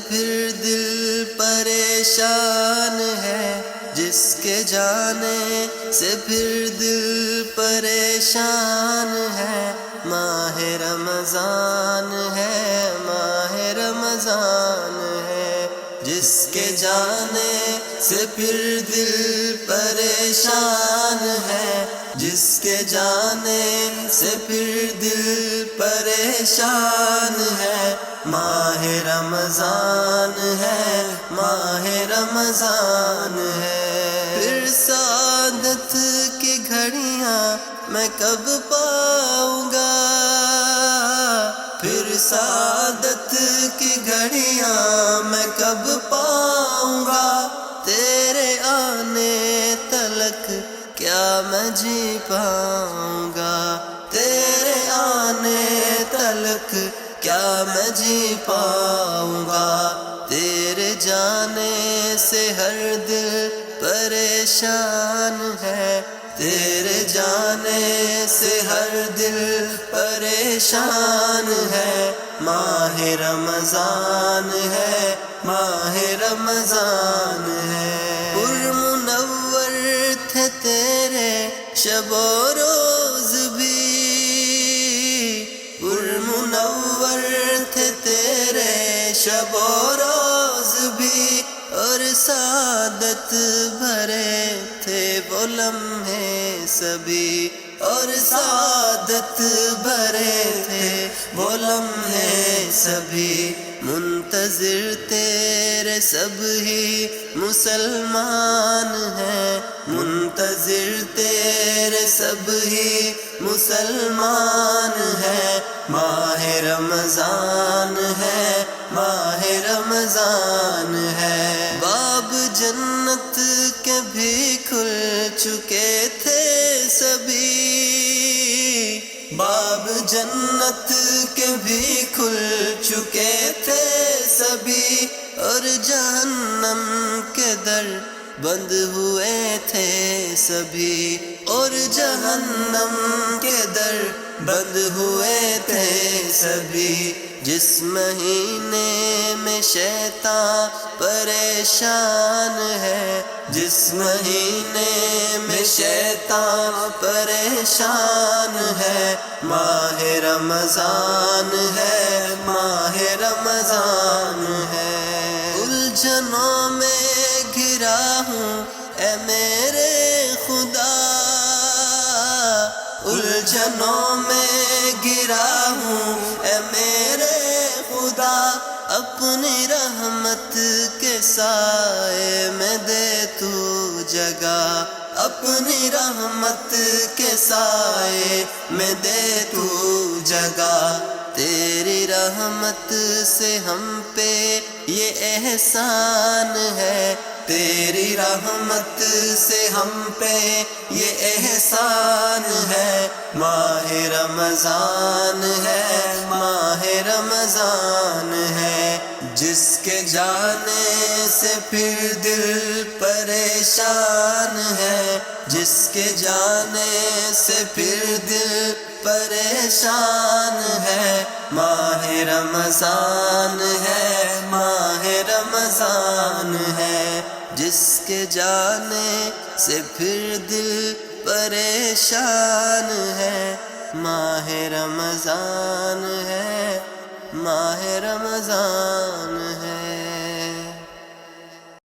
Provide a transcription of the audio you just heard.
پھر دل پریشان ہے، جس کے جانے سے پھر دل پریشان ہے۔ ماہ رمضان ہے، ماہ رمضان ہے، جس کے جانے سے پھر دل پریشان ہے، جس کے جانے سے پھر دل پریشان ہے۔ ماہ رمضان ہے، ماہ رمضان ہے۔ پھر سعادت کی گھڑیاں میں کب پاؤں گا، پھر سعادت کی گھڑیاں میں کب پاؤں گا، تیرے آنے تلک کیا میں جی پاؤں گا، تیرے آنے تلک کیا میں جی پاؤں گا۔ تیرے جانے سے ہر دل پریشان ہے، تیرے جانے سے ہر دل پریشان ہے۔ ماہ رمضان ہے، ماہ رمضان ہے۔ پرمنور تھے تیرے شب و روز بھی، پرمنور تھے تیرے شب و روز بھی، اور سعادت بھرے تھے وہ لمحے سبھی، اور سعادت بھرے تھے وہ لمحے سبھی۔ منتظر تیرے سب ہی مسلمان ہیں، منتظر تیرے سب ہی مسلمان ہیں۔ ماہ رمضان ہے، ماہ رمضان ہے۔ باب جنت کے بھی کھل چکے تھے سبھی، باب جنت کے بھی کھل چکے تھے سبھی، اور جہنم کے در بند ہوئے تھے سبھی، اور جہنم کے در بند ہوئے تھے سبھی۔ جس مہینے میں شیطان پریشان ہے، جس مہینے میں شیطان پریشان ہے، ماہ رمضان ہے، ماہ رمضان ہے۔ الجھنوں میں گھرا ہوں اے میرے خدا، الجھنوں میں گرا ہوں اے میرے خدا، اپنی رحمت کے سائے میں دے تو جگہ، اپنی رحمت کے سائے میں دے تو جگہ۔ تیری رحمت سے ہم پہ یہ احسان ہے، تیری رحمت سے ہم پہ یہ احسان ہے۔ ماہ رمضان ہے، ماہ رمضان ہے، جس کے جانے سے پھر دل پریشان ہے، جس کے جانے سے پھر دل پریشان ہے۔ ماہ رمضان ہے، ماہ رمضان ہے، جس کے جانے سے پھر دل پریشان ہے۔ ماہ رمضان ہے، ماہ رمضان